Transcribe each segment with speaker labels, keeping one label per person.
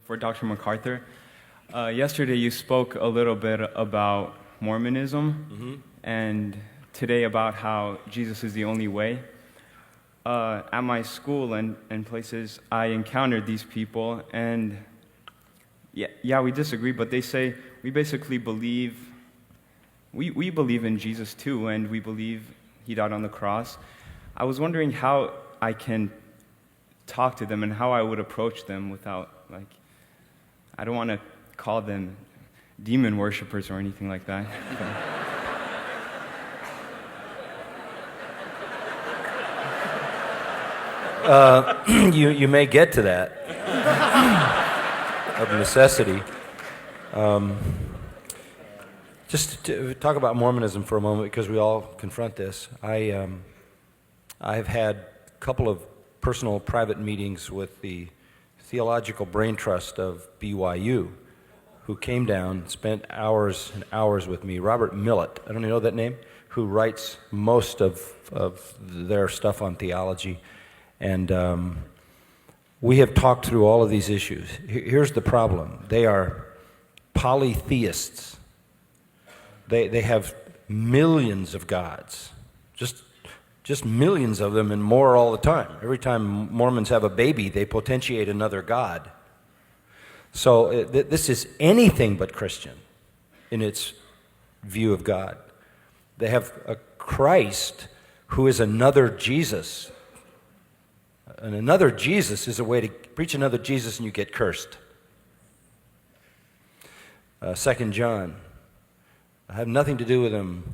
Speaker 1: for Dr. MacArthur. Yesterday you spoke a little bit about Mormonism, and today about how Jesus is the only way. At my school and places, I encountered these people, and yeah, we disagree, but they say we basically believe, we believe in Jesus too, and we believe he died on the cross. I was wondering how I can talk to them and how I would approach them without, I don't want to call them demon worshipers or anything like that.
Speaker 2: You may get to that of necessity. Just to talk about Mormonism for a moment, because we all confront this. I've had a couple of personal private meetings with the Theological Brain Trust of BYU, who came down, spent hours and hours with me. Robert Millett, I don't know that name, who writes most of their stuff on theology. And we have talked through all of these issues. Here's the problem. They are polytheists. They have millions of gods, just millions of them and more all the time. Every time Mormons have a baby, they potentiate another god. So this is anything but Christian in its view of God. They have a Christ who is another Jesus. And another Jesus is a way to preach another Jesus and you get cursed. 2 John. Have nothing to do with them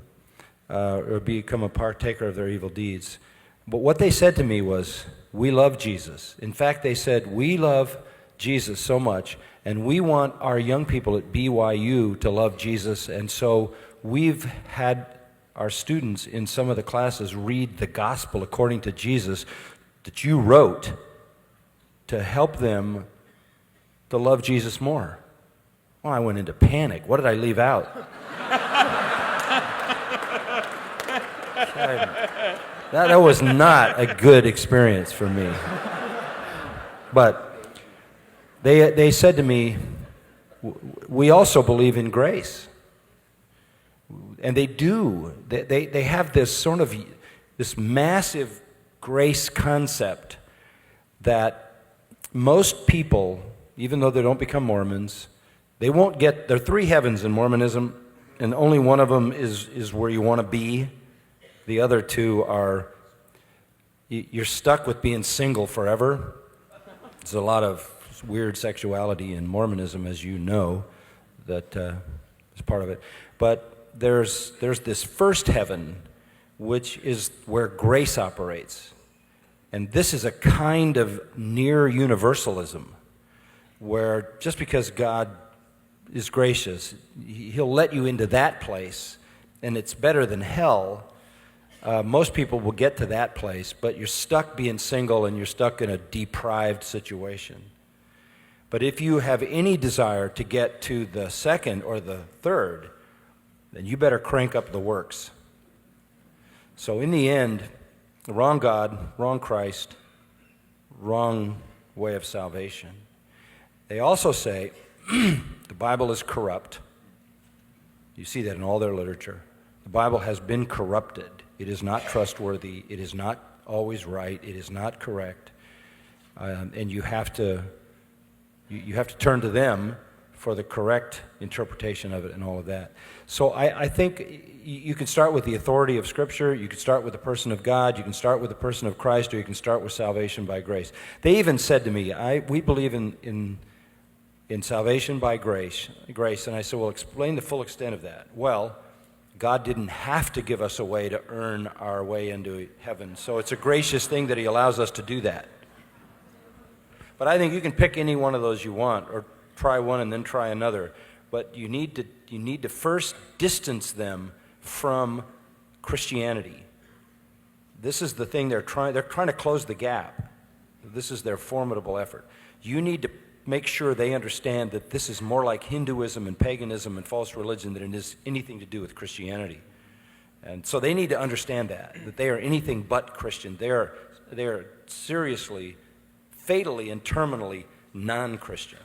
Speaker 2: or become a partaker of their evil deeds. But what they said to me was, we love Jesus. In fact, they said, we love Jesus so much, and we want our young people at BYU to love Jesus, and so we've had our students in some of the classes read the gospel according to Jesus that you wrote to help them to love Jesus more. Well, I went into panic. What did I leave out? That was not a good experience for me. But they said to me, we also believe in grace. And they do. They have this sort of, this massive grace concept that most people, even though they don't become Mormons, they won't get, there are three heavens in Mormonism, and only one of them is where you want to be. The other two are, you're stuck with being single forever. There's a lot of weird sexuality in Mormonism, as you know, that is part of it. But there's this first heaven, which is where grace operates. And this is a kind of near universalism, where just because God is gracious, he'll let you into that place, and it's better than hell. Most people will get to that place, but you're stuck being single and you're stuck in a deprived situation. But if you have any desire to get to the second or the third, then you better crank up the works. So in the end, wrong God, wrong Christ, wrong way of salvation. They also say the Bible is corrupt. You see that in all their literature. The Bible has been corrupted. It is not trustworthy. It is not always right. It is not correct. And you have to turn to them for the correct interpretation of it and all of that. So I think you can start with the authority of Scripture. You can start with the person of God. You can start with the person of Christ, or you can start with salvation by grace. They even said to me, we believe in salvation by grace. And I said, well, explain the full extent of that. Well, God didn't have to give us a way to earn our way into heaven. So it's a gracious thing that he allows us to do that. But I think you can pick any one of those you want, or try one and then try another. But you need to first distance them from Christianity. This is the thing they're trying to close the gap. This is their formidable effort. You need to make sure they understand that this is more like Hinduism and paganism and false religion than it is anything to do with Christianity. And so they need to understand that they are anything but Christian. They are seriously, fatally, and terminally non-Christian.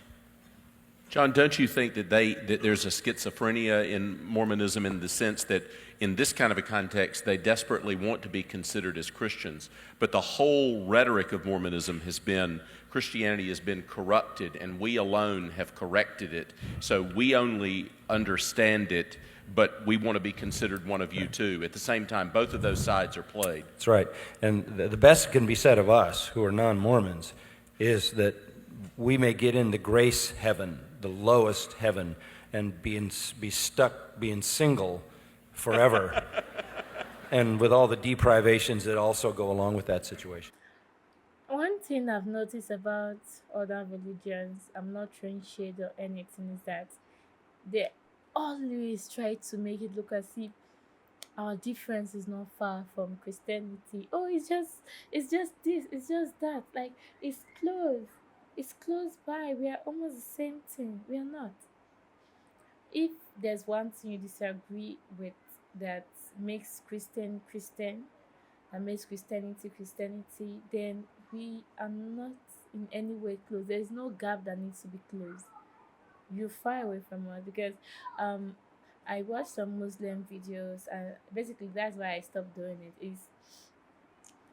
Speaker 3: John, don't you think that there's a schizophrenia in Mormonism in the sense that in this kind of a context, they desperately want to be considered as Christians, but the whole rhetoric of Mormonism has been Christianity has been corrupted, and we alone have corrected it. So we only understand it, but we want to be considered one of you too. At the same time, both of those sides are played.
Speaker 2: That's right. And the best that can be said of us, who are non-Mormons, is that we may get into grace heaven, the lowest heaven, and be stuck being single forever, and with all the deprivations that also go along with that situation.
Speaker 4: One thing I've noticed about other religions, I'm not throwing shade or anything, is that they always try to make it look as if our difference is not far from Christianity. Oh, it's just this, it's just that. Like, it's close. It's close by. We are almost the same thing. We are not. If there's one thing you disagree with that makes Christian, that makes Christianity, then we are not in any way close. There is no gap that needs to be closed. You're far away from us because um I watched some Muslim videos, and basically that's why I stopped doing it.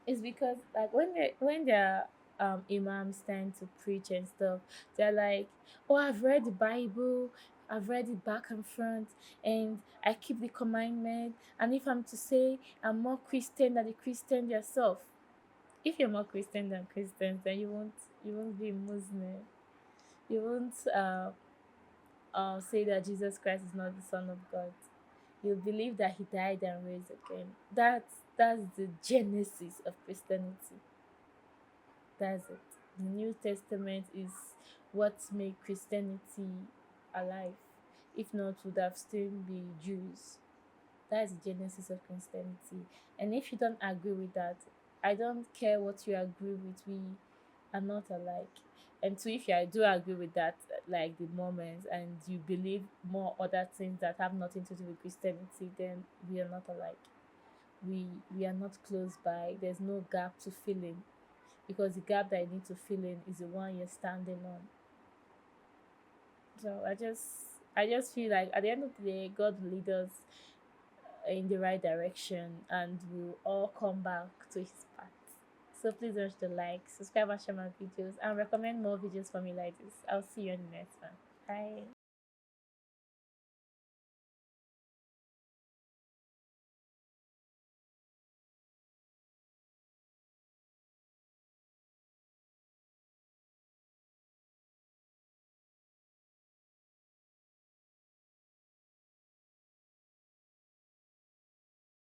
Speaker 4: Is because, like, when their imams tend to preach and stuff, they're like, "Oh, I've read the Bible, I've read it back and front, and I keep the commandment. And if I'm to say I'm more Christian than the Christian yourself, if you're more Christian than Christians, then you won't be Muslim. You won't say that Jesus Christ is not the Son of God. You believe that He died and rose again. That's the genesis of Christianity. That's it. The New Testament is what made Christianity alive. If not, would have still be Jews. That's the genesis of Christianity. And if you don't agree with that, I don't care what you agree with. We are not alike. And so, if you do agree with that, like the Mormons, and you believe more other things that have nothing to do with Christianity, then we are not alike. We are not close by. There's no gap to fill in, because the gap that you need to fill in is the one you're standing on. So I just feel like at the end of the day, God will lead us in the right direction, and we'll all come back to His path. So please don't forget to like, subscribe, and share my videos, and recommend more videos for me like this. I'll see you in the next one. Bye.